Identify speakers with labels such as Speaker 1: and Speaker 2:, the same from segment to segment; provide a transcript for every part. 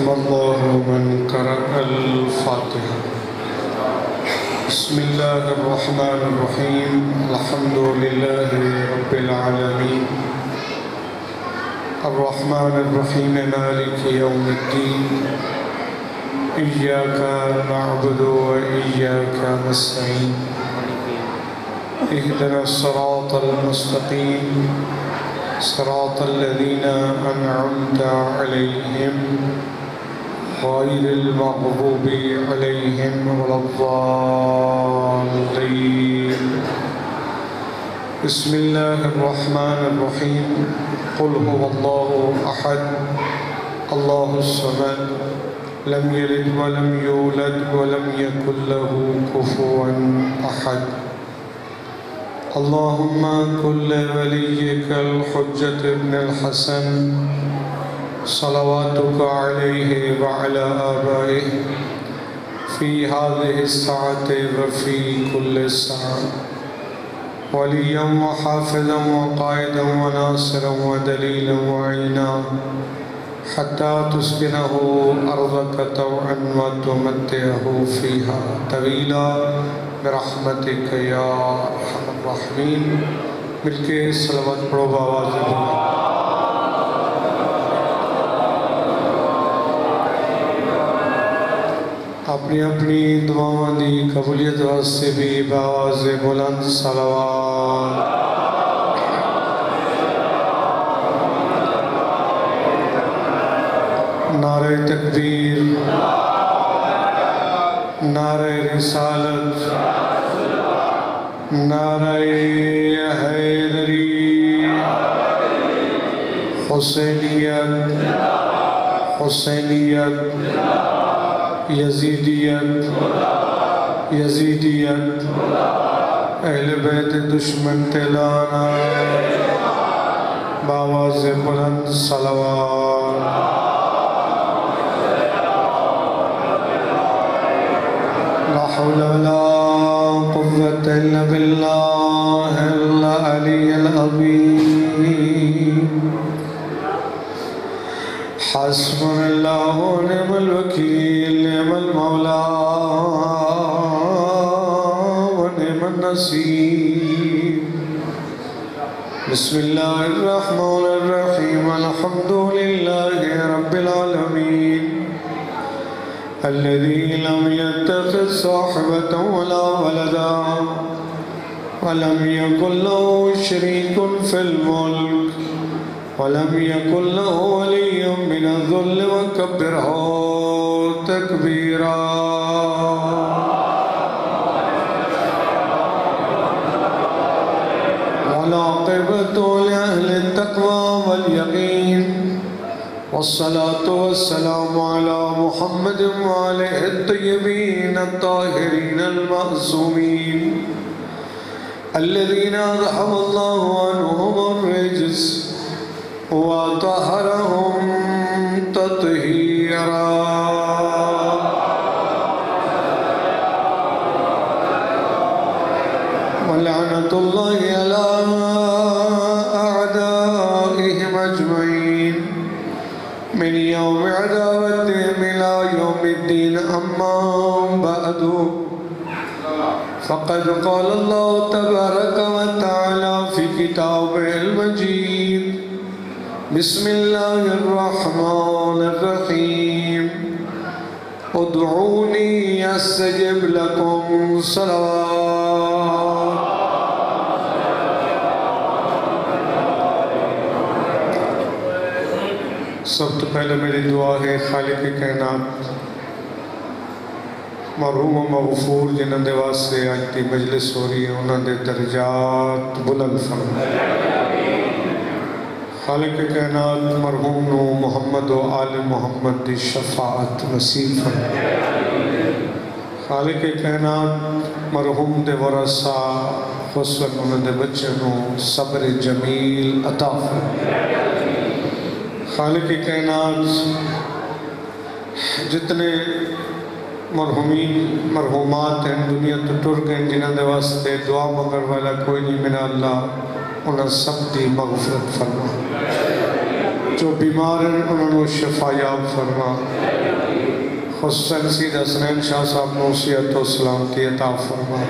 Speaker 1: رحم الله من قرأ الفاتحة. بسم الله الرحمن الرحيم. الحمد لله رب العالمين الرحمن الرحيم مالك يوم الدين إياك نعبد وإياك نستعين اهدنا الصراط المستقيم صراط الذين أنعمت عليهم غير المغضوب عليهم ولا الضالين. بسم الله الرحمن الرحيم. قل هو الله أحد الله الصمد لم يلد ولم يولد ولم يكن له كفوا أحد. اللهم كن لوليك الحجة ابن الحسن صلواتك عليه وعلى آبائه في هذه الساعة وفي كل ساعة وليا وحافظا وقائدا وناصرا ودليلا وعينا حتى تسكنه أرضك طوعا وتمتعه فيها طويلا برحمتك يا أرحم الراحمين. مل کے صلوات پڑھو بآواز بلند. اپنی اپنی دعاؤں دی قبولیت واسطے بھی بآواز بلند صلوات. نعرہ تکبیر، نعرہ رسالت، نعرہ حیدری، حسینیت، حسینیت، یزیدیت، یزیدیت، اہل بیت دشمن تلانا بآواز بلند صلوات. لا حول ولا قوة إلا بالله العلي العظيم. حسبنا الله ونعم الوكيل نعم المولى ونعم النصير. بسم الله الرحمن الرحيم. الحمد لله رب العالمين الذي لم يتخذ صاحبة ولا ولدا ولم يكن له شريك في الملك ولم يكن له ولي من الذل وكبره تكبيرا. والعاقبة لأهل التقوى واليقين والصلاة والسلام على محمد وآله الطيبين الطاهرين المعصومين الذين أذهب الله عنهم الرجس وطهرهم تطهيرا. ولعنة الله على أعدائهم أجمعين من يوم عداوتهم إلى يوم الدين. أما بعد فقد قال الله تبارك وتعالى في كتابه المجيد. بسم الله الرحمن الرحيم. ادعوني استجب لكم. صلوات. سب تو پہلے میری دعا ہے خالق کائنات مرحوم و مغفور جنہاں دے واسطے آج دی مجلس ہو رہی ہے انہاں دے درجات بلند فرمائے. خالق کائنات مرحوم نو محمد و آل محمد دی شفاعت نصیب فرمائے. خالق کائنات مرحوم دے ورثہ خصوصاً انہاں دے بچے نو صبر جمیل عطا فرمائے. خالق کائنات جتنے مرحومین مرحومات ہیں دنیا تو ٹر گئے جنہاں دے واسطے دعا مگر والا کوئی نہیں میرا اللہ انہاں سب دی مغفرت فرما. جو بیمار ہیں انہوں نے شفا یاب فرما، حسین سید حسنین شاہ صاحب نو صحت و سلامتی عطا فرما۔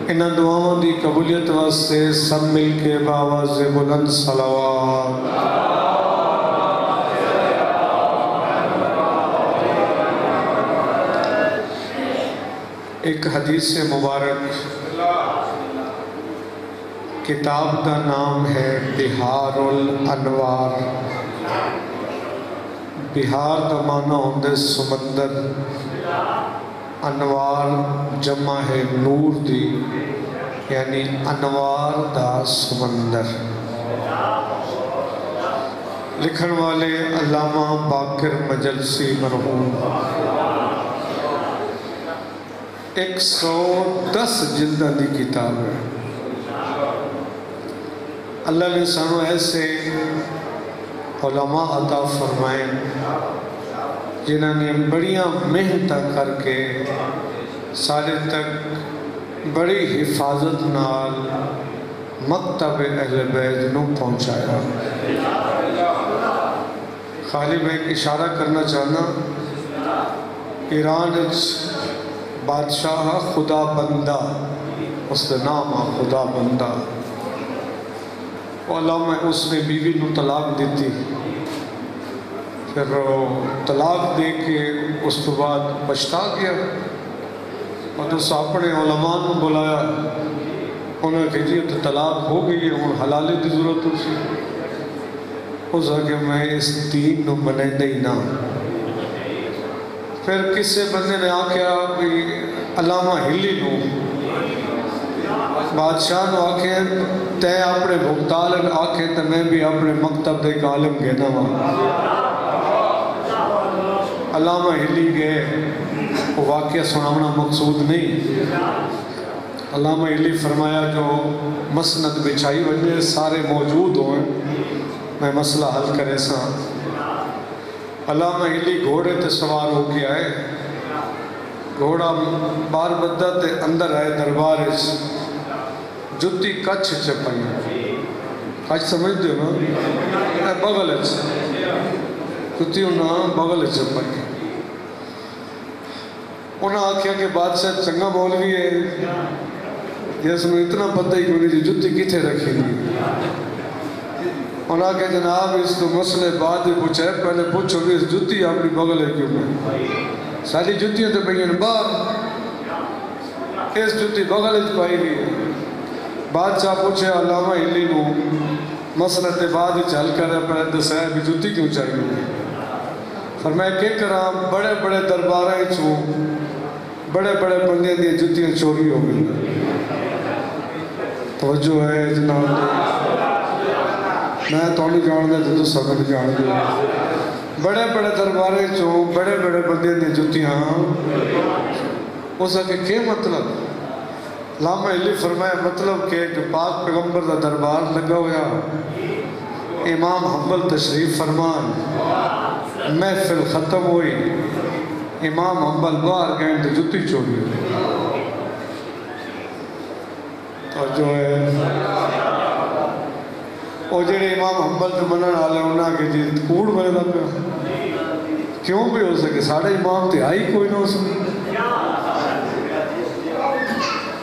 Speaker 1: انہاں دعاؤں دی قبولیت واسطے سب مل کے باواز بلند صلوات۔ ایک حدیث مبارک، کتاب کا نام ہے بہار الانوار۔ بہار کا معنی ہوندے سمندر، انوار جمع ہے نور دی، یعنی انوار دا سمندر۔ لکھن والے علامہ باقر مجلسی مرحوم، 110 جلدہ دی کتاب ہے۔ اللہ نے سانو ایسے علماء عطا فرمائیں جنہوں نے بڑیاں محنت کر کے سارے تک بڑی حفاظت نال مکتب اہل بیت نو پہنچایا۔ خالی میں ایک اشارہ کرنا چاہنا، ایران بادشاہ خدا بندہ، اس کا نام خدا بندہ، علامہ اس نے بیوی نو طلاق دیتی، پھر طلاق دے کے اس کے بعد پچھتا گیا، اور تو اپنے علماء نے بلایا، انہوں نے کہا جی تو طلاق ہو گئی ہے، اور حلالے کی ضرورت ہو سی۔ اس کہ میں اس دین نو بنے دے نہ۔ پھر کسی بندے نے آکھیا کہ علامہ ہلی نو بادشاہ نو آکھے تے اپنے بھگتال آکھے تے میں بھی اپنے مکتب دے عالم گینا ہوا۔ علامہ ہلی گئے، وہ واقعہ سناونا مقصود نہیں۔ علامہ ہلی فرمایا جو مسند بچھائی وجہ سارے موجود ہوئے، میں مسئلہ حل کرے سا۔ علامہ ہلی گھوڑے تے سوار ہو کے آئے، گھوڑا بار بدہ تے اندر آئے دربار اس جتی کچھ چپائی، کچھ سمجھ دے نا بغل اس جتی انہاں بغل چپائی۔ انہاں آکھیا کہ بادشاہ چنگا مولوی ہے، جیس میں اتنا پتہ ہی کوئی نہیں جتی کتھے رکھی گئی۔ انہاں کہ جناب اس کو مسئلے بعد ہی پوچھے، پہلے پوچھو کہ اس جتی اپنی بغل ہے کیوں میں؟ ساری جتیاں تے پہین باہر، اس جتی بغل ہے پائی گئی۔ بادشاہ پوچھے علامہ ہلی نو مسئلہ تے بعد ہی چل کر ہے، پہلے دسائے بھی جتی کیوں چاہیے؟ فرمایا کہ کرام بڑے بڑے دربارہ چھو بڑے بڑے بندے دی جتیاں چوری ہو گئی۔ توجہ ہے جناب، میں تو نہیں جان دے تو سب جان دے۔ بڑے بڑے دربارے چھو بڑے بڑے بندے دی جتیاں، اس کے کیا مطلب؟ علامہ ہلی فرمایا مطلب کہ پاک پیغمبر دا دربار لگا ہویا، امام حنبل تشریف فرمان، محفل ختم ہوئی، امام حنبل باہر گئے تو جتی چوری ہوئی۔ تو جو ہے وہ جڑے امام حنبل تو منن والے انہاں کہ جی کوڑ بنے دا پیا، کیوں بھی ہو سکے ساڑھے امام تے آئی کوئی نہ ہو سکے،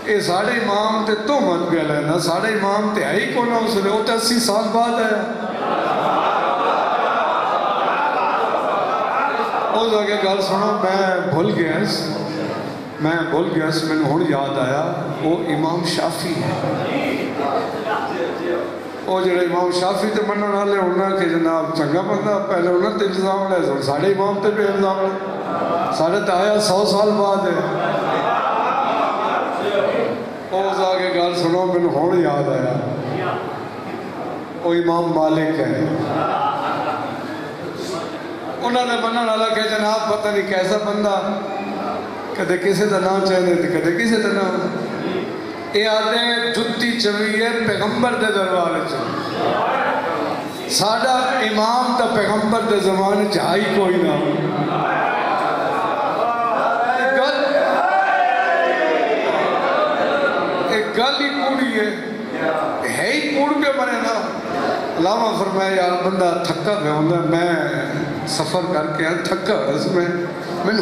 Speaker 1: اے ساڑھے امام تے تو من پہ لینا، ساڑھے امام تے آئی کوئی نہ ہو سکے، وہ تے 80 سال بعد آیا۔ وہ جگہ گل سنا میں بھول گیا اس میں نے ہون یاد آیا، وہ امام شافی ہے۔ وہ جڑے امام شافی تے منن والے انہاں کہ جناب چنگا بندہ، پہلے انہاں تے الزام لے ساڑھے امام تے بھی الزام لے، ساڑھے تے آیا 100 سال بعد ہے۔ وہ جگہ گل سنو میں نے ہون یاد آیا، وہ امام مالک ہے۔ انہوں نے منن والا کہ جناب پتہ نہیں کیسا بندہ، کدے کسی دا نام چاہنے تھے کدے کسی دا نام، یہ آتے ہیں جتی چوی ہے پیغمبر دے دربار چاہیے، ساڑھا امام تا پیغمبر دے زمانے چاہی کوئی نہ۔ ایک گل ہی کوڑی ہے، ہے ہی کوڑ پہ بنے نا. علامہ فرمایا یار بندہ تھکا پہ ہوتا ہے. میں سفر کر کے تھکا اس میں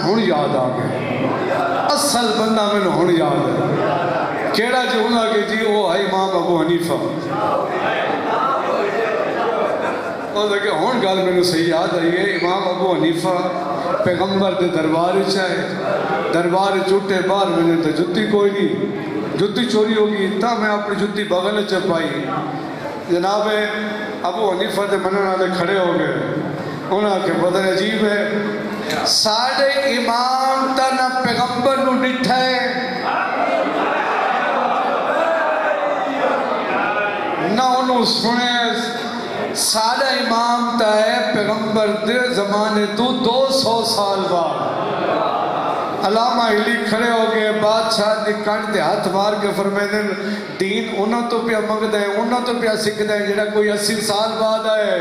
Speaker 1: ہوں یاد آ گیا اصل بندہ ہوں یاد ہے کیڑا جو ہونا کہ جی وہ ہے امام ابو حنیفہ. ہوں گل میں صحیح یاد آئی ہے. امام ابو حنیفہ پیغمبر دے دربار چاہے دربار چوٹے باہر میں تو جتی کوئی نہیں, جتی چوری ہوگی تا میں اپنی جتی بغل چپائی. جناب ابو حنیفہ دے منن والے کھڑے ہو گئے. انہاں کے بدن عجیب ہے ساڑھے امام تا نہ پیغمبر نو ڈٹھا ہے نہ انہوں سنے. ساڑھا امام تا ہے پیغمبر دے زمانے تو 200 سال بعد. علامہ ہلی کھڑے ہو گئے بادشاہ دی کانٹ دے ہاتھ مار کے فرمائے دین انہوں تو پیا منگ دیں انہوں تو پیا سکھ دیں جڑا کوئی 80 سال بعد آئے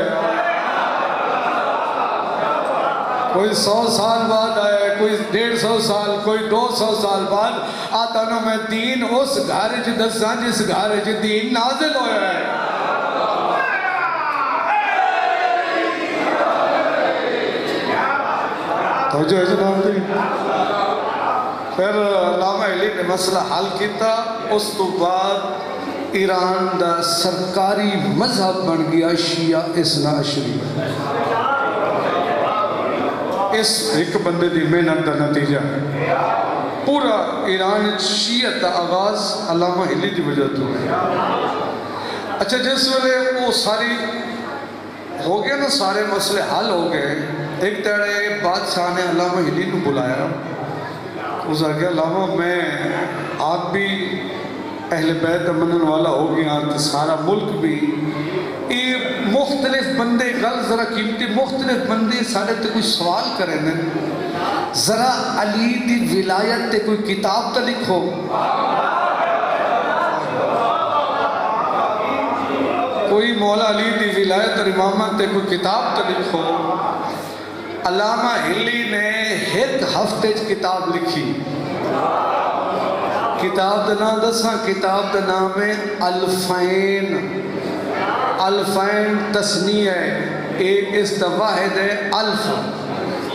Speaker 1: کوئی 100 سال بعد آئے کوئی 150 سال کوئی 200 سال بعد آتا نا میں دین اس گھر جو دساں جس گھر جو دین نازل ہویا ہے. توجہ ہے جناب جی. پھر علامہ علی نے مسئلہ حل کیتا. اس تو بعد ایران دا سرکاری مذہب بن گیا شیعہ اثنا عشری. اس ایک بندے دی محنت دا نتیجہ پورا ایران شیعہ دا آغاز علامہ علی دی وجہ تو ہے. اچھا جس ویلے وہ ساری ہو گیا نا سارے مسئلے حل ہو گئے. ایک تیڑے بادشاہ نے علامہ علی کو بلایا. اس نے کہا علامہ میں آپ بھی اہل بیت منن والا ہو گیا تو سارا ملک بھی یہ مختلف بندے گل ذرا قیمتی مختلف بندے سارے تے کوئی سوال کریں ذرا علی دی ولایت تے کوئی کتاب تے لکھو. کوئی مولا علی دی ولایت اور امامت تے کوئی کتاب تے لکھو. علامہ ہلی نے ایک ہفتے کتاب لکھی. کتاب دا نام دساں کتاب دا نام ہے الفین. الفین تسنیہ ہے ایک اس دا واحد ہے الف.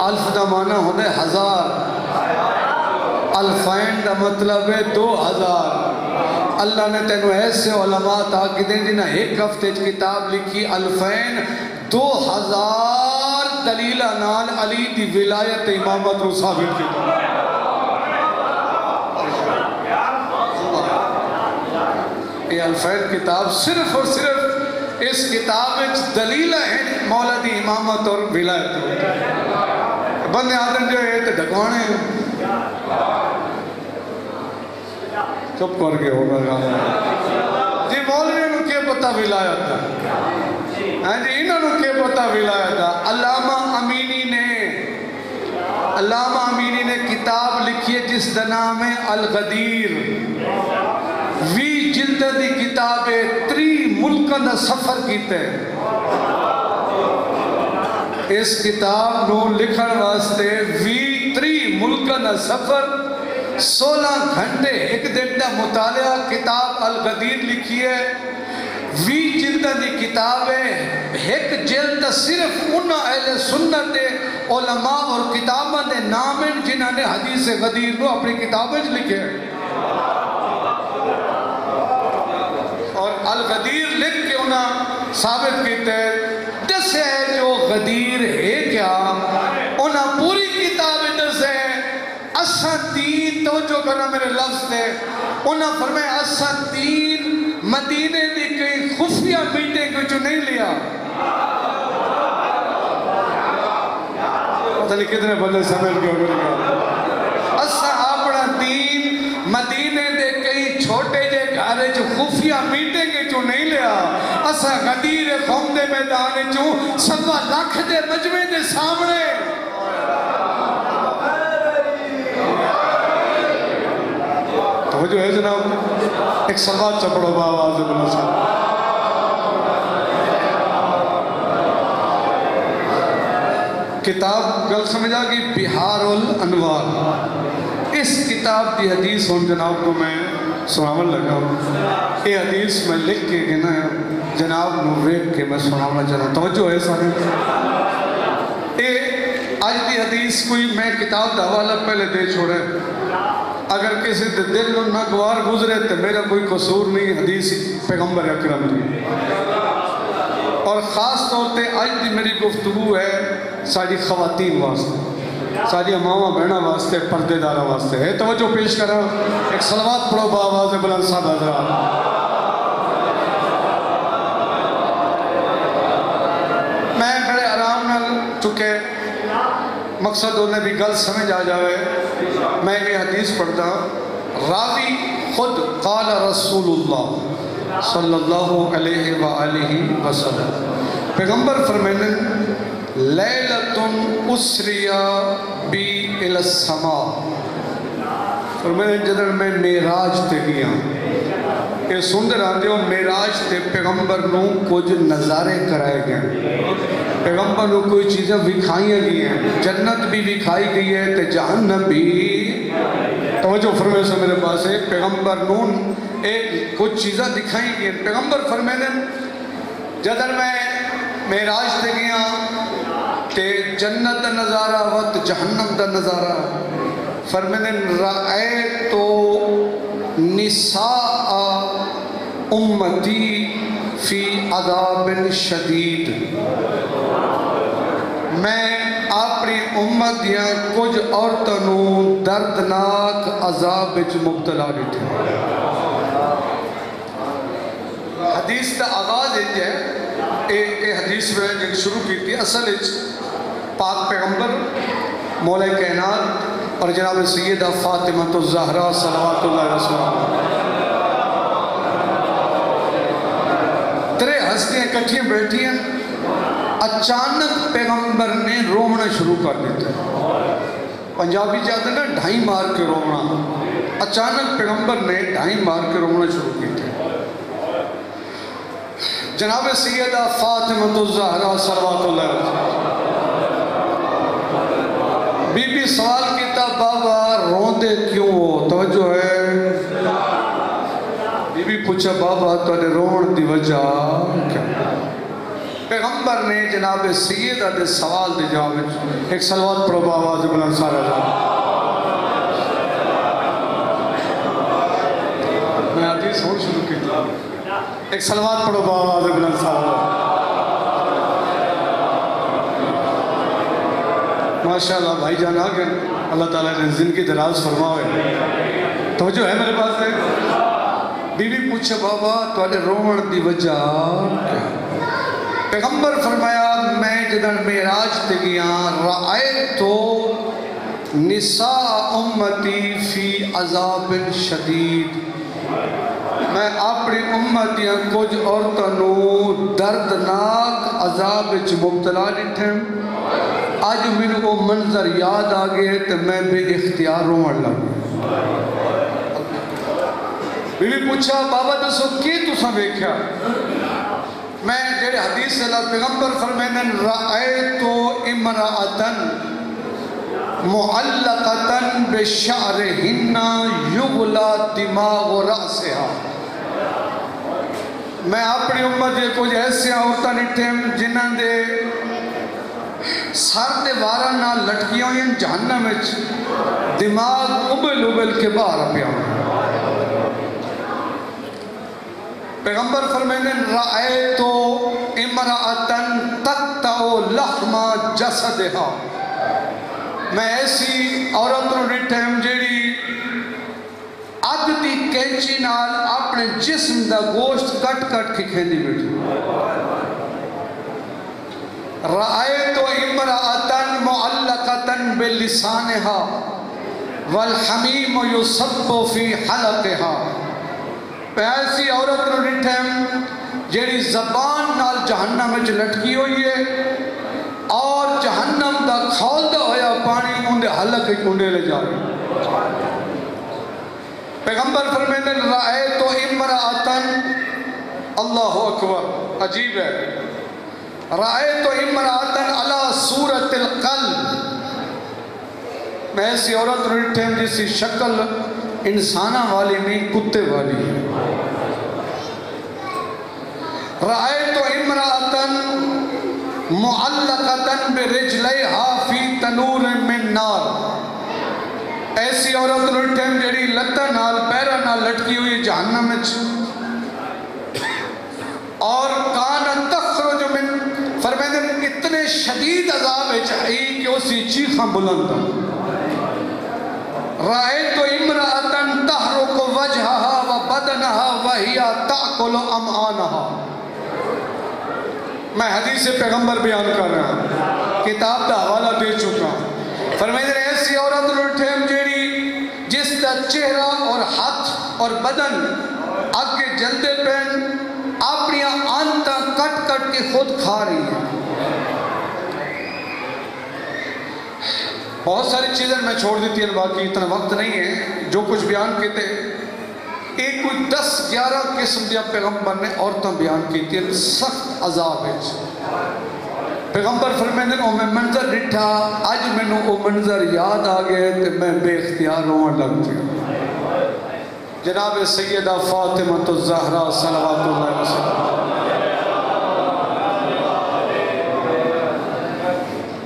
Speaker 1: الف دا معنی ہوتا ہے 1000. الفین دا مطلب ہے 2000. اللہ نے تینوں ایسے علماء تاکہ دیں جنہاں ایک ہفتے کتاب لکھی الفین 2000 دلیلہ نال علی دی ولایت امامت رو ثابت کی. یہ الفین کتاب صرف اور صرف اس کتاب میں دلیلہ ہیں مولا دی امامت اور ولایت. بندے آدم جو ہے تو ڈھکوانے ہیں چپ کر کے ہوگا جی مولوی انہوں کیا پتہ ولایت ہے جی انہوں کیا پتہ ولایت ہے. علامہ امینی نے کتاب لکھی ہے جس دا نام ہے الغدیر. 20 جلد دی کتاب ہے 3 ملکاں دا سفر کیتے. اس کتاب نو لکھن واسطے 3 ملکاں دا سفر 16 گھنٹے ایک دن دا مطالعہ کتاب الغدیر لکھی ہے. 20 جلد دی کتاب ہے. ایک جلد صرف انہاں اہل سنت علماء اور کتاباں دے نام ہیں جنہاں نے حدیث غدیر نو اپنی کتابیں لکھے. اور الغدیر لکھ کے انہاں ثابت کیتے دسے جو غدیر ہے کیا انہاں پوری کتابیں دسے. اسا دین توجہ کرنا میرے لفظ دے. انہاں فرمائے اسا دین مدینے دی کئی خفیہ میٹنگ جو نہیں لیا. پتہ نہیں کتنے بندے سمجھ کے ہوگا. اسا اپنا دین مدینے دے کئی چھوٹے جے گھارے جو خفیہ میٹنگ جو نہیں لیا. اسا غدیر قوم دے میدان جو 1.25 لاکھ دے مجمع دے سامنے توجہ ہے جناب. ایک سلوات چپڑو با آواز بلند سے. کتاب گل سمجھا کہ بہار الانوار. اس کتاب دی حدیث ہوں جناب کو میں سناون لگا یہ حدیث میں لکھ کے کہ نا جناب نو ویکھ کے میں سناونا چاہتا توجہ ہے سارے یہ آج دی حدیث کوئی میں کتاب دا حوالہ پہلے دے چھوڑے اگر کسی دل نہ گوار گزرے تو میرا کوئی قصور نہیں حدیث پیغمبر اکرم دی اور خاص طور پہ آج دی میری گفتگو ہے ساری خواتین واسطے ساری امامہ بہنہ واسطے پردے دارہ واسطے ہے توجہ پیش کرا ایک صلوات پڑھو بآواز بلند صاحب حضرات میں بڑے آرام نال چکے مقصد انہیں بھی گل سمجھ آ جاوے میں یہ حدیث پڑھتا راوی خود قال رسول اللہ صلی اللہ علیہ وآلہ وسلم پیغمبر فرمینے لیلتن اسریہ بی الی السماء فرمینے جدر میں میراج تے گیا یہ سندر آتے ہو میراج تے پیغمبر نو کچھ نظارے کرائے گئے پیغمبر نو کوئی چیزیں دکھائی گئی ہیں جنت بھی دکھائی گئی ہے تے جہنم بھی توجہ فرمائے سے میرے پاس ہے پیغمبر نو ایک کچھ چیزیں دکھائی گئی ہیں پیغمبر فرمائے جدر میں میراج تے گیا تے جنت دا نظارہ وقت جہنم دا نظارہ فرمائے رأیت نساء امتی فی عذاب شدید میں اپنی امت یا کچھ عورتوں دردناک عذاب وچ مبتلا بیٹھے حدیث دا آغاز ہے اے حدیث میں جن شروع کی تھی اصل پاک پیغمبر مولا کائنات اور جناب سیدہ فاطمہ الزہرا صلوات اللہ رسول ترے ہستیاں کٹھیاں بیٹھی ہیں اچانک پیغمبر نے رومنا شروع کر دیتے پنجابی چاہتے ہیں ڈھائی مار کے رومنا اچانک پیغمبر نے ڈھائی مار کے رومنا شروع کی تھے جناب سیدہ فاطمہ الزہرا صلوات اللہ رسول بی بی سوال کیتا بابا روندے کیوں ہو توجہ ہے بی بی پوچھا بابا تو نے رون دی وجہ کیا پیغمبر نے جناب سیدہ دے سوال دے جواب ایک صلوات پڑھو بآواز بلند سارا میں حدیث اور شروع کی تھی ایک صلوات پڑھو بآواز بلند سارا ماشاءاللہ بھائی جان آگئے اللہ تعالیٰ نے زندگی دراز فرماوے توجہ ہے میرے پاس ہے بی بی پوچھے بابا تو نے رومن دی وجہ پیغمبر فرمایا میں جدن میراج تے گیا رأیت نساء امتی فی عذاب شدید میں اپنی امتیاں کچھ عورتوں دردناک عذاب وچ مبتلا ڈٹھیں آج میرے کو منظر یاد آگئے تو میں بے اختیار رومن لگا بی بی پوچھا بابا دسو کی تساں ویکھیا میں جڑے حدیث سے اللہ پیغمبر فرمائیں رأیت امرأتن معلقتن بشعرہن یغلا دماغ رأسہا میں اپنی امت یہ کچھ ایسے عورتاں نٹھیں جنہاں دے سر دے وارا نہ لٹکیاں ہوئیں جہنم وچ دماغ ابل ابل کے باہر پیا پیغمبر فرمائیں رأیت امرأتن تقطع لحم جسدہا میں ایسی عورتوں ڈٹھیں جیڑی اگ دی کینچی نال اپنے جسم دا گوشت کٹ کٹ کے کھیندی بیٹھی رأیت امرأتن معلقتن بلسانہا والحمیم یصب فی حلقہا ایسی عورت نو ڈٹھیں جیڑی زبان نال جہنم وچ لٹکی ہوئی ہے اور جہنم دا کھولدا ہویا پانی اندے حلق وچ انڈے لے جا رہی پیغمبر فرمائیں رأیت امرأتن اللہ اکبر عجیب ہے رأیت امرأتن علی صورت القلب میں ایسی عورت ڈٹھیں جیسی شکل انسانہ والی نہیں، کتے والی ہے۔ رأیت امرأة معلقة برجلیها فی تنور من نار، ایسی عورت لٹھیں جڑی لتاں نال پیراں نال لٹکی ہوئی جہنم وچ، اور کانت تخرج من، فرمائے اتنے شدید عذاب چاہی کہ اسی چیخاں بلند۔ رأیت امرأة تحرق وجهها وبدنها وهي تأكل امعانها، میں حدیث پیغمبر بیان کر رہا ہوں، کتاب دا حوالہ دے چکا ہوں۔ فرمائے ایسی عورت لٹھیں جیڑی جس کا چہرہ اور ہاتھ اور بدن آگے جلدے پہن اپنی آنتاں کٹ کٹ کے خود کھا رہی ہے۔ بہت ساری چیزیں میں چھوڑ دیتی ہیں، باقی اتنا وقت نہیں ہے، جو کچھ بیان کیتے ایک کوئی 10-11 قسم دیا پیغمبر نے عورتیں بیان کیتی ہیں سخت عذاب ہے۔ پیغمبر فرمیندے او میں منظر ڈٹھا، آج میں نے وہ منظر یاد آ گئے تو میں بے اختیار رونے لگ گیا۔ جناب سیدہ فاطمہ الزہرا صلوات اللہ وسلم،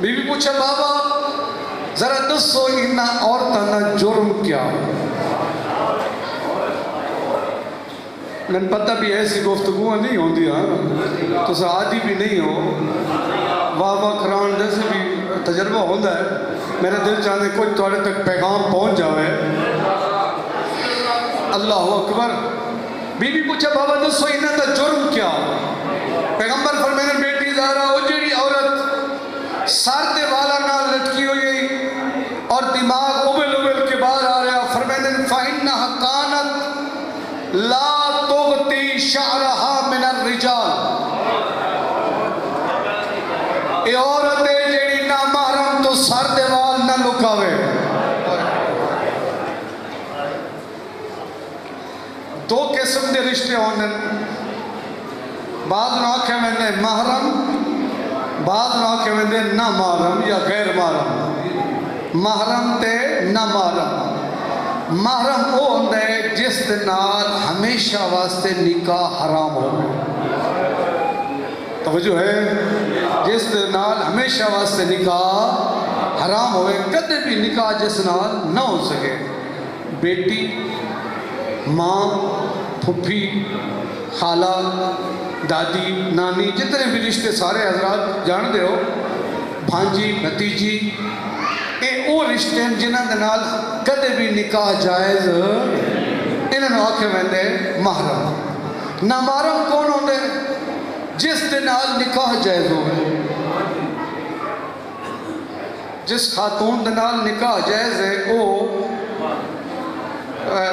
Speaker 1: بی بی پوچھا بابا ذرا دسو انہا عورتاں جرم کیا؟ میں پتہ بھی ایسی گفتگوہ نہیں ہوں دیا تو سعادی بھی نہیں ہو، واہ کران جیسے بھی تجربہ ہوتا ہے، میرا دل چاہتے کوئی توڑے تک پیغام پہنچ جاوے۔ اللہ اکبر۔ بی بی پوچھا بابا دسو انہاں دا جرم کیا؟ پیغمبر فرمائے بیٹی زہرا او جڑی عورت سر دے والا نہ لٹکی ہوئی اور دماغ ابل ابل کے باہر آ رہا، فرمائے فَإِنَّهَا كَانَتْ لَا تُغْتِي شَعْرَهَا مِنَ الرِّجَالِ، اے عورت جیڑی نہ محرم تو سر دے وال نہ لکاوے۔ دو قسم دے رشتے ہونے، بعض ناکھے میں محرم، بعض ناکھے میں نہ محرم یا غیر محرم۔ محرم تے نہ محرم، محرم وہ ہوتا ہے جس نال ہمیشہ واسطے نکاح حرام ہو، توجہ ہے، جس نال ہمیشہ واسطے نکاح حرام ہوئے، کدے بھی نکاح جس نال نہ ہو سکے۔ بیٹی، ماں، پھپھی، خالہ، دادی، نانی، جتنے بھی رشتے سارے حضرات جان دے ہو، بھانجی، بھتیجی، اے او رشتے ہیں جنہاں دے نال کدے بھی نکاح جائز، انہاں آکھے ویندے محرم۔ نہ محرم کون ہوندے؟ جس دے نال نکاح جائز ہوئے، جس خاتون دے نال نکاح جائز ہے او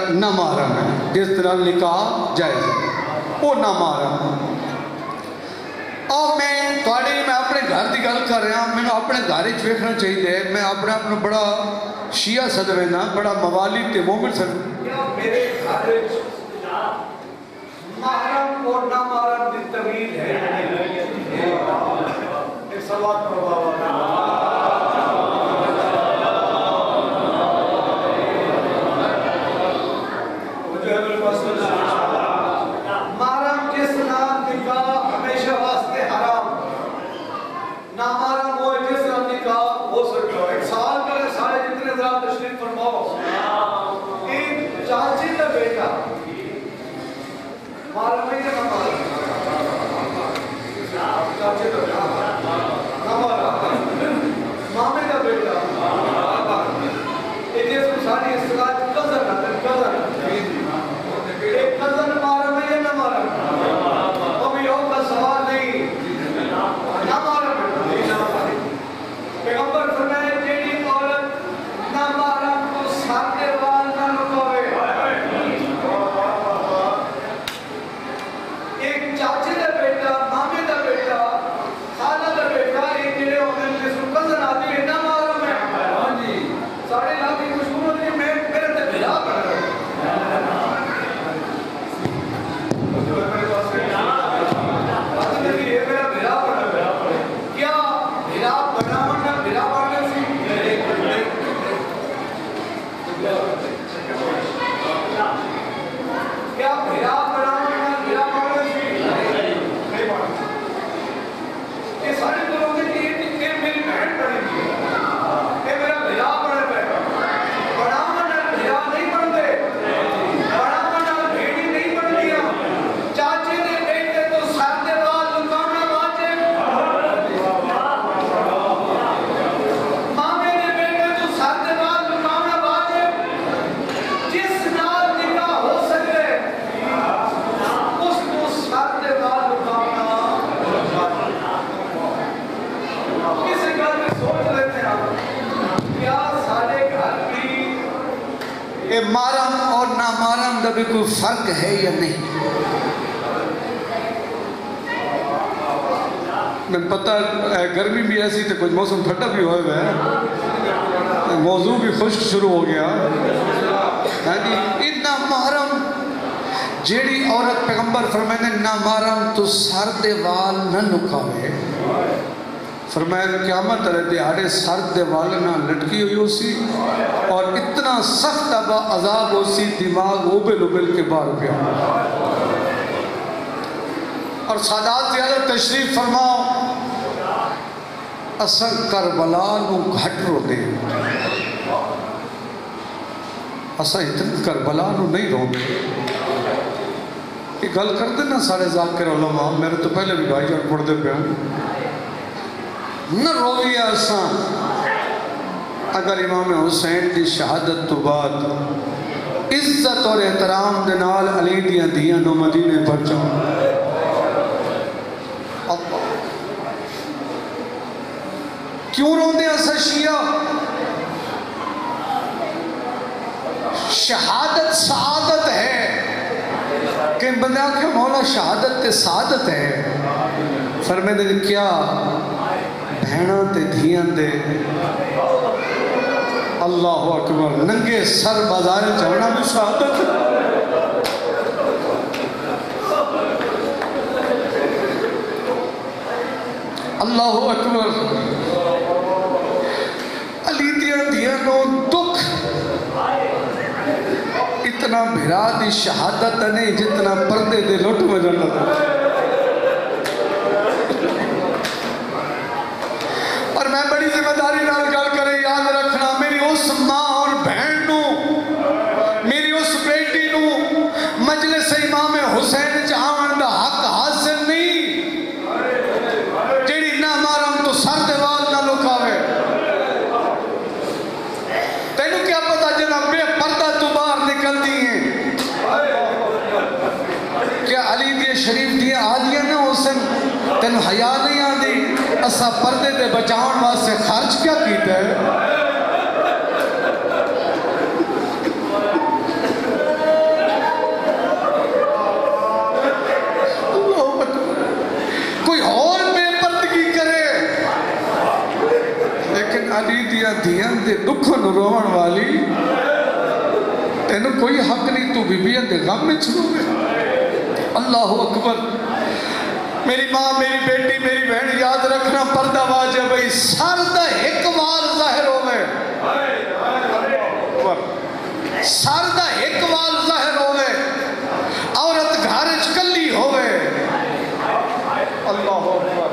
Speaker 1: نہ محرم ہے، جس دے نال نکاح جائز ہے او نہ محرم۔ اور میں اپنے گھر دی گل کر رہا ہوں، میں نے اپنے گھر ہی ویکھنا چاہیے، میں اپنا بڑا شیعہ سدوینا، بڑا موالی تے مومن سدوینا، میرے گھر محرم اور نہ محرم دی تمیز ہے۔ ایک سوال پڑھوا
Speaker 2: دا بھی کوئی فرق ہے یا نہیں؟
Speaker 1: میں پتہ گرمی بھی ایسی تو کچھ موسم ٹھنڈا بھی ہوئے ہوئے، موضوع بھی خشک شروع ہو گیا.
Speaker 2: اتنا محرم جیڑی عورت پیغمبر فرمائے نہ محرم تو سر دے وال نہ نکاوے.
Speaker 1: فرمایا قیامت والے دیہاڑے سر دے وال نہ لٹکی ہوئی ہو سی اور اتنا سخت عذاب ہو سی دماغ ابل ابل کے باہر پیا.
Speaker 2: اور سادات زیادہ تشریف فرماؤ اصل کربلا نو گھٹ رو دے.
Speaker 1: اسا اتنا کربلا نو نہیں رو دے. یہ گل کر دینا سارے ذاکر علماء، میرے تو پہلے بھی بھائی جان پڑھ دے پہ
Speaker 2: نہ رویہ اساں
Speaker 1: اگر امام حسین دی شہادت تو بعد
Speaker 2: عزت اور احترام دے نال
Speaker 1: علی دیاں دیاں نو مدینے پر جاؤں.
Speaker 2: کیوں روندے اسا شیعہ؟ شہادت سعادت ہے کہ بندہ کہ مولا شہادت تے سعادت ہے.
Speaker 1: فرمائے دے کیا بہنوں تے دھیاں دے اللہ اکبر ننگے سر بازار چڑھنا بھی شہادت ہے.
Speaker 2: اللہ اکبر. علی دیاں دیاں نو دکھ اتنا بھرا دی شہادت نہیں جتنا پردے دے لٹ میں جنت. اور میں بڑی ذمہ داری نال گل کرے یاد رکھنا میری اس ماں اور بہن نو میری اس بیٹی نو مجلس امام حسین جاون دا حق حاصل نہیں جیڑی نہ محرم تو سر دے وال نہ لکاوے. تینوں کیا پتا جنا بے پردہ تو باہر نکلتی ہیں کیا علی دی شریف دی آدیاں نہ حسن تینوں حیا نہیں آدھی اسا پردے دے بچاؤن واسطے خرچ کیا کیتا ہے. کوئی اور بے پردگی کرے
Speaker 1: لیکن علی دیاں دیاں دے دکھن روان والی تینوں کوئی حق نہیں تو بی بیاں دے غم میں چھو گئے.
Speaker 2: اللہ اکبر. میری ماں میری بیٹی میری بہن یاد رکھنا پردہ واجب ہے. سر دا ایک وال ظاہر ہوئے سر دا ایک وال ظاہر ہوئے عورت گھارج کلی ہوئے.
Speaker 1: اللہ اکبر.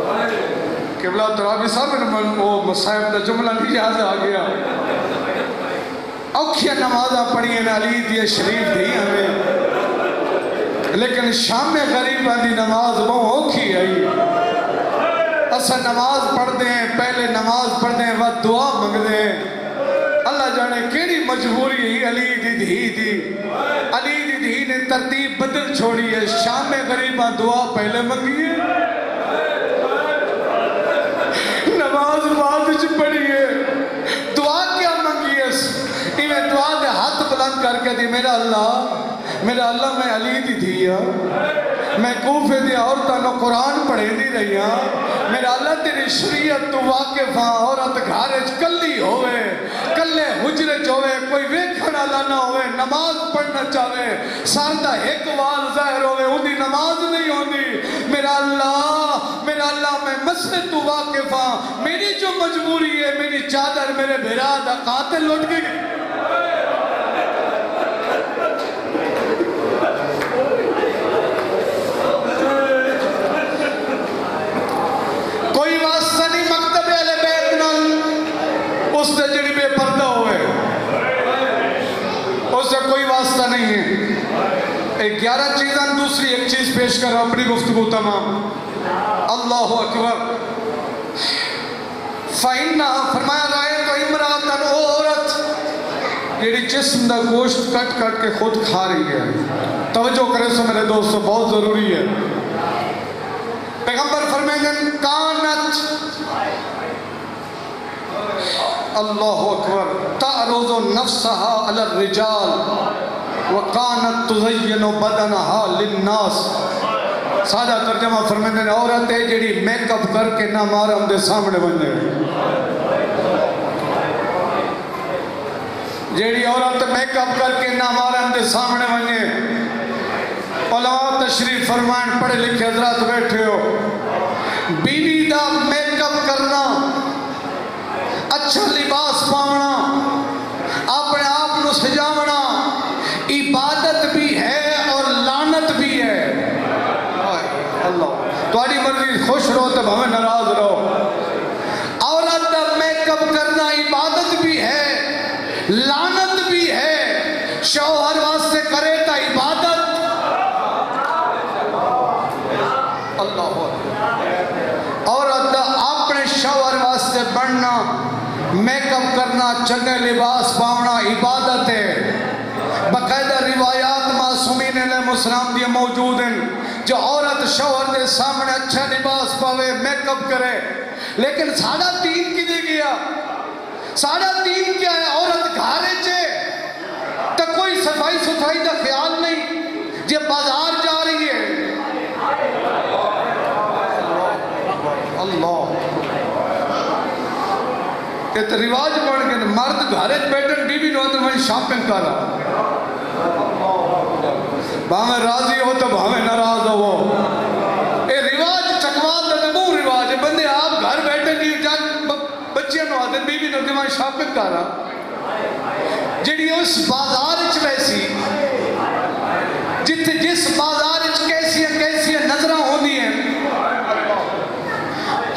Speaker 1: قبلہ ترابی صاحب نے وہ مصائب دا جملہ نہیں یاد آ گیا.
Speaker 2: اوکھیاں نمازہ پڑھیے نا علی دی شریف دی ہمیں لیکن شام غریبہ دی نماز بہت اوکھی آئی. اسا نماز پڑھ دیں پہلے نماز پڑھ دیں وہ دعا منگ دیں. اللہ جانے کیڑی مجبوری ہی علی دی دھی دی. علی دی دھی نے ترتیب بدل چھوڑی ہے. شام غریبہ دعا پہلے منگی ہے نماز بعد وچ پڑھی ہے. دعا کیا منگی ہے؟ انہیں دعا دے ہاتھ بلند کر کے دی میرا اللہ میں علی دی دھیا میں کوفے دی عورتاں نو قرآن پڑھے دی رہی ہاں. میرا اللہ تیری شریعت تو واقف ہاں. عورت گھارج کلی ہوئے کلے حجرے ہوئے کوئی ویکھن والا نہ ہوئے نماز پڑھنا چاہے سر دا ایک وال ظاہر ہوئے ان دی نماز نہیں ہوندی. میرا اللہ میں مسجد تو واقف ہاں. میری جو مجبوری ہے میری چادر میرے بھرا دا قاتل لٹ گئی. کوئی واسطہ نہیں مکتب اہل بیت نال اس سے جڑی بے پردہ ہوئے اس سے کوئی واسطہ نہیں ہے. 11 چیزاں دوسری ایک چیز پیش کر اپنی گفتگو تمام. اللہ اکبر. فَإِنَّا فرمایا رائے تو امراتن عورت جیڑی جسم دا گوشت کٹ کٹ کے خود کھا رہی ہے. توجہ کرے سو میرے دوستو بہت ضروری ہے. پیغمبر فرمائیں کانت اللہ اکبر تعرض نفسها علی الرجال وَقَانَتْ تُزَيِّنُ بَدَنَهَا لِلنَّاسِ. سادہ ترجمہ فرماتے ہیں عورت ہے جڑی میک اپ کر کے نہ محرم دے سامنے بنے. جیڑی عورت میک اپ کر کے نہ محرم دے سامنے بنے. علماء تشریف فرمائیں پڑھے لکھے حضرات بیٹھے ہو. بیوی دا میک اپ کرنا، اچھا لباس پاونا، اپنے آپ نو سجاونا عبادت بھی ہے اور لعنت بھی ہے. اللہ تہاڈی مرضی، خوش رہو تو بھاویں ناراض رہو. عورت دا میک اپ کرنا عبادت بھی ہے، لعنت بھی ہے. شوہر واسطے کرے تا عبادت. اللہ عورت دا اپنے شوہر واسطے بننا، میک اپ کرنا، چنگے لباس پاونا عبادت ہے. باقاعدہ روایات معصومین علیہ السلام دی موجود ہیں جو عورت شوہر دے سامنے اچھا لباس پاوے، میک اپ کرے. لیکن ساڑھا دین کی دے گیا، ساڑھا دین کیا ہے؟ عورت گھارے چے تو کوئی صفائی ستھرائی دا خیال نہیں. جب بازار جا رہی ہے اللہ یہ تو رواج بن گئے. مرد گھارے بیٹھن بیوی نو تو میں شاپنگ کر رہا، بھاویں راضی ہو تو بھاویں ناراض ہو. یہ رواج چکوال دا نمو رواج ہے. بندے آپ گھر بیٹھے نہیں جان بچیاں نو آتے بیوی نو تو میں شاپنگ کر رہا. جڑی اس بازار اچ ویسی جتھے جس بازار اچ کیسی نظرہ ہوندی ہیں.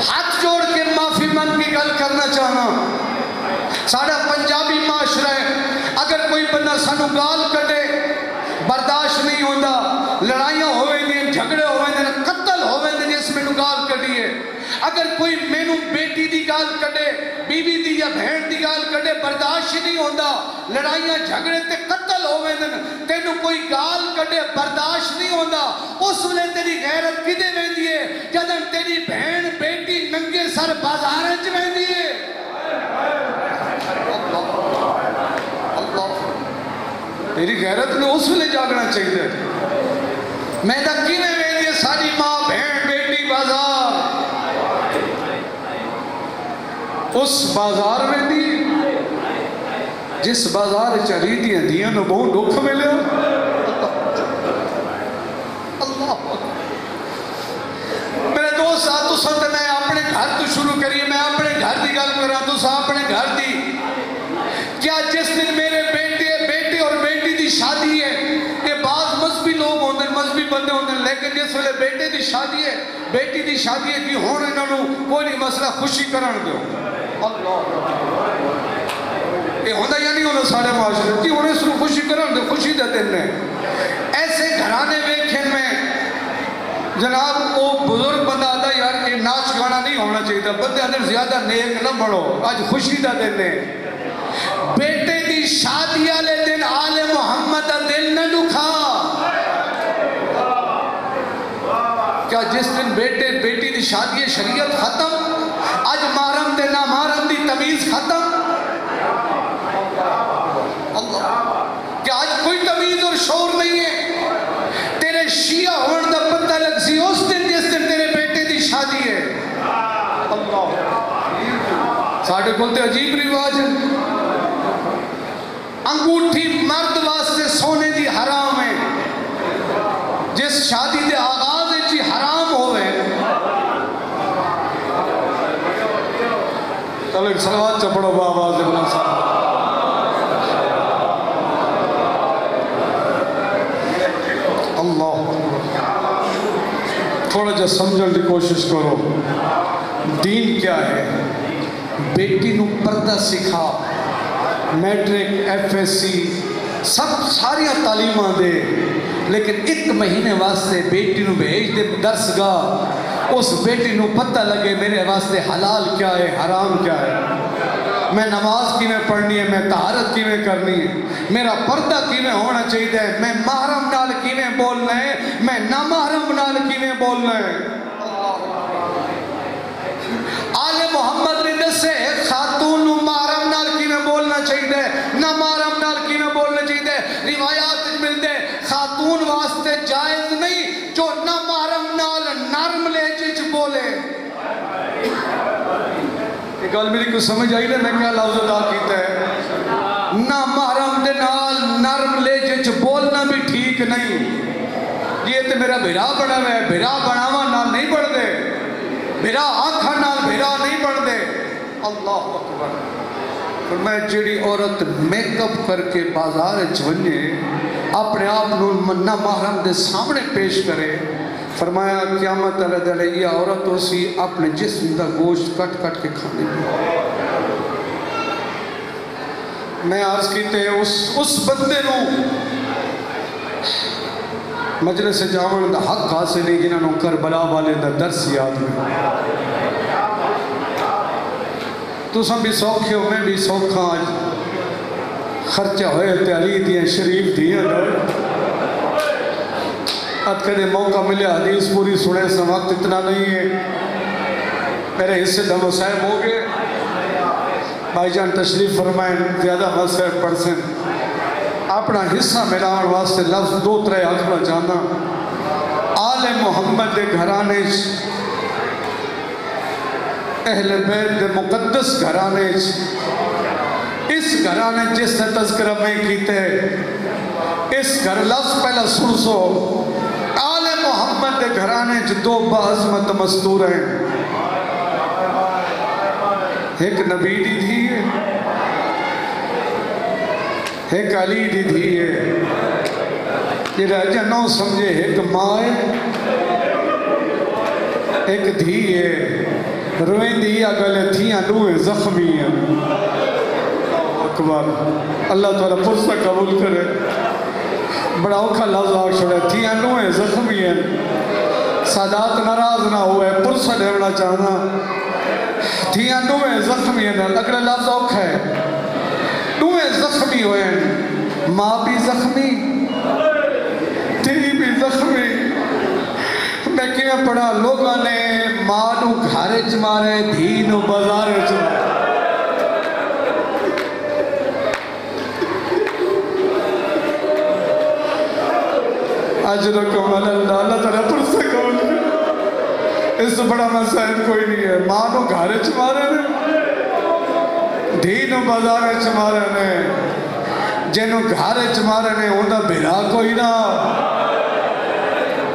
Speaker 2: ہاتھ جوڑ کے معافی من کی گل کرنا چاہنا. ساڑھا پنجابی معاشرہ ہے، اگر کوئی بندہ سانو گال کٹے برداشت نہیں ہوتا. لڑائیاں ہوئے دیں، جھگڑے ہوئے دیں، قتل ہوئے دیں جس میں نو گال کٹی ہے. اگر کوئی مینو بیٹی دی گال کٹے، بیوی دی یا بہن دی گال کٹے، برداشت نہیں ہوتا. لڑائیاں جھگڑے تے قتل ہوئے دیں، تینو کوئی گال کٹے برداشت نہیں ہوتا. اس لئے تیری غیرت کدے ویندی ہے جدن تیری بہن بیٹی ننگے سر بازار وچ ویندی ہے. تیری غیرت نے اس لئے جاگنا چاہیے. میں تا کیویں ویندی ہے ساری ماں بہن بیٹی بازار؟ اس بازار میں دی جس بازار چلی دیاں دیاں نو بہت دکھ ملے. اللہ میرے دوست آتو ساتھ میں اپنے گھر تو شروع کریے. میں اپنے گھر دی گل کر رہا تو سا اپنے گھر دی. کیا جس دن میرے بیٹے اور بیٹی دی شادی ہے، یہ بعض مذہبی لوگ ہوندے مذہبی بندے ہوندے، لیکن جس ویلے بیٹے دی شادی ہے بیٹی دی شادی ہے کہ ہون انہاں نو کوئی نہیں مسئلہ خوشی کرن دیو. اللہ یہ ہوتا یا نہیں ہوتا سارے معاشرے کہ انہیں اس کو خوشی کرن دیو، خوشی دے دن نے. ایسے گھرانے ویکھن میں جناب وہ بزرگ بندہ آتا یار یہ ناچ گانا نہیں ہونا چاہیے، بندے اندر زیادہ نیک نہ بڑھو، آج خوشی دا دن نے. بیٹے دی شادی والے دن آل محمد دا دل نہ دکھا. کیا جس دن بیٹی دی شادی ہے شریعت ختم؟ آج محرم دے نہ محرم دی تمیز ختم. اللہ کیا آج کوئی تمیز اور شعور نہیں ہے؟ تیرے شیعہ ہون دا پتہ لگ سی اس دن جس دن تیرے بیٹے دی شادی ہے. اللہ ساڑھے کھولتے عجیب رواج ہے. انگوٹھی مرد واسطے سونے دی حرام ہے. جس شادی دے آغاز جی حرام ہوئے. چلو ایک صلوات چپڑو با آواز بلند صاحب. اللہ تھوڑا جا سمجھن کی کوشش کرو. دین کیا ہے؟ بیٹی نو پردہ سکھا، میٹرک ایف ایس سی سب ساریاں تعلیماں دے، لیکن ایک مہینے واسطے بیٹی نو بھیج دے درس گاہ. اس بیٹی نو پتہ لگے میرے واسطے حلال کیا ہے حرام کیا ہے، میں نماز کی میں پڑھنی ہے، میں طہارت کی میں کرنی ہے، میرا پردہ کی میں ہونا چاہیے، میں محرم نال کی میں بولنا ہے، میں نامحرم نال کی میں بولنا ہے. آل محمد نے دسے خاتون محرم نال کی میں بولنا چاہیے، نامحرم نال کی میں بولنا چاہیے. روایات ملتے خاتون واسطے جائز نہیں جو نہ محرم نال نرم لہجے چ بولے. یہ گل میری کو سمجھ آئی نا میں کیا لفظ ادا کیتا ہے؟ نہ محرم دے نال نرم لہجے چ بولنا بھی ٹھیک نہیں. یہ تو میرا بھیرا بنا ہوا ہے، بھیرا بناوا نال نہیں بڑھ دے، بھیرا آنکھاں نال بھیرا نہیں بڑھ دے. اللہ اکبر. فرمایا جیڑی عورت میک اپ کر کے بازار ونجے اپنے آپ نہ محرم دے سامنے پیش کرے، فرمایا قیامت والے دن یہ عورت اسی اپنے جسم دا گوشت کٹ کٹ کے کھانے دی. میں عرض کیتے اس بندے نو مجلس جاون دا حق حاصل نہیں جنہاں نو کربلا والے دا درس یاد ہے. تساں بھی سوکھے ہو، میں بھی سوکھا. آج خرچہ ہوئے تے علی دیاں شریف دیاں ات کدے موقع ملیا حدیث پوری سنے سے وقت اتنا نہیں ہے. میرے حصے دم و صاحب ہو گئے. بھائی جان تشریف فرمائیں، زیادہ مسئلہ پڑھ اپنا حصہ ملاؤن واسطے لفظ 2-3 آخر چاہنا. آل محمد دے گھرانے اہل بیت دے مقدس گھرانے اس گھرانے جس نے تذکرہ میں کیتے اس گھر لفظ پہلا سن سو. آل محمد دے گھرانے 2 بعظمت مستور ہیں. ایک نبی دی تھی ہے، ایک علی دی تھی ہے. یہ راجہ نو سمجھے ایک ماں ہے ایک دھی ہے. روئیں دی اگلے تھیاں نویں زخمی ہیں. اکبر. اللہ تعالیٰ پرسہ قبول کرے. بڑا اوکھا لفظ آگ چھوڑے تھیاں نویں زخمی ہیں. سادات ناراض نہ ہوئے پرسہ دیونا چاہنا. تھیاں نویں زخمی ہیں. اگلے لفظ اوکھا ہے نویں زخمی ہوئے ہیں. ماں بھی زخمی تھی بھی زخمی. میں کیا پڑھا لوگاں نے ماں نو گھارے چ مارے دھی نو بازار چ مارے. اجرکم علی اللہ. اللہ تعالیٰ پرسہ قبول کرے. اس سے بڑا مسائل کوئی نہیں ہے. ماں نو گھارے چ مارے نے دھی نو بازار چ مارے نے. جنو گھارے چ مارے نے ہوندہ بھیرا کوئی نہ.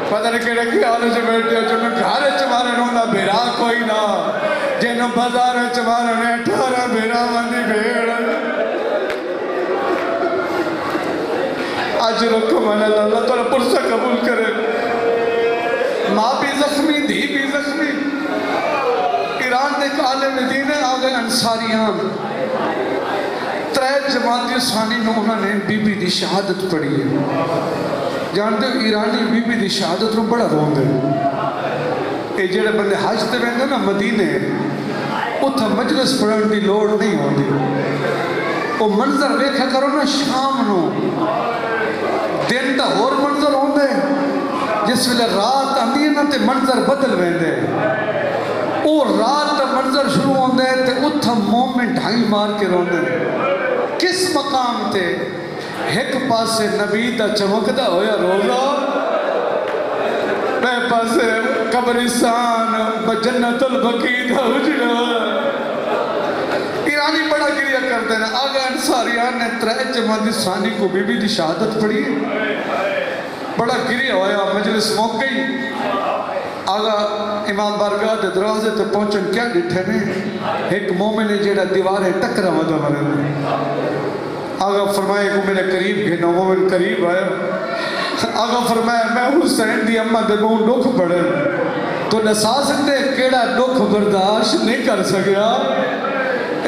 Speaker 2: پتہ نہیں کہڑے خیال سے بیٹھے جنہوں گھارے چمارے ہوندہ بھیرا کوئی نہ. جنہوں بازار چمارے نے 18 بھیرا مندی بھیڑ. اجرکم علی اللہ. اللہ تعالیٰ پرسہ قبول کرے. ماں بھی زخمی دھی بھی زخمی. ایران دے عالم دین آگئے انصاریان 3 جماعتی ثانی نے انہوں نے بی بی دی شہادت پڑھی ہے. جانتے ہو ایرانی بی بی دی شہادت رو بڑا رون دے. اے جڑے بندے حج تے رہنگے نا مدینے اتھا مجلس پڑھن دی لوڑ نہیں ہوندی. وہ منظر دیکھا کرو نا شام نو دن دا اور منظر ہوندے. جس ویلے رات آندی ہے نا تے منظر بدل ویندے. اور رات دا منظر شروع ہوندے تے اتھا مومن ڈھائی مار کے روندے. کس مقام تے؟ ایک پاسے نبی دا چمکدہ ہویا روزہ میں پاسے قبرستان بجنت البقیع دا حجرہ. ایرانی بڑا گریہ کرتے ہیں. آگا انصاریان نے 3 جماعتی ثانی کو بی بی دی شہادت پڑھی. بڑا گریہ ہویا مجلس موقعی. آگا امام بارگاہ دے دروازے تے پہنچن کیا ڈٹھے نے ایک مومن نے جیڑا دیوارے ٹکرہ ودا مرے. آگا فرمائے کو میرے قریب گھنا مومن قریب آیا. آگا فرمائے میں حسین دی اممہ دے بہن دکھ پڑے تو نسا سکتے کیڑا دکھ برداشت نہیں کر سکیا.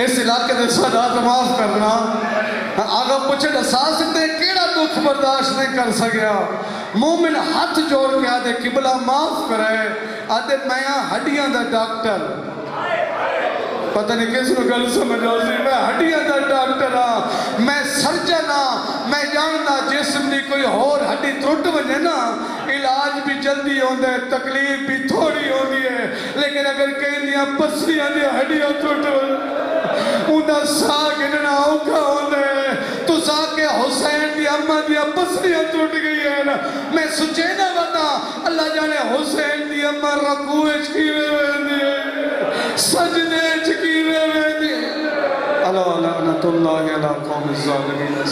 Speaker 2: اس علاقے دے سادات معاف کرنا. آگا پوچھے نسا سکتے کیڑا دکھ برداشت نہیں کر سکیا. مومن ہاتھ جوڑ کے آدھے قبلہ معاف کرے. آدھے میں ہڈیاں دا ڈاکٹر. پتہ نہیں کس کو گل سمجھ آسی. میں ہڈیاں دا ڈاکٹر ہاں. میں سرجن ہاں. میں جانتا جسم دی کوئی اور ہڈی ترٹ وجے نا علاج بھی جلدی ہوندے تکلیف بھی تھوڑی ہوندی ہے. لیکن اگر کہیں دیا پسلیاں دیا ہڈیاں ترٹ وجے انہاں سا گننا اوکھا ہوندے تو سا کے حسین دی اماں دی پسلیاں ٹوٹ گئی ہے نا میں سچے نہ بتا اللہ جانے حسین دی اماں رکوع وچ کیویں ویندی ہے سجدے وچ کیویں ویندی ہے اللہ لعنت اللہ علی قوم الظالمین.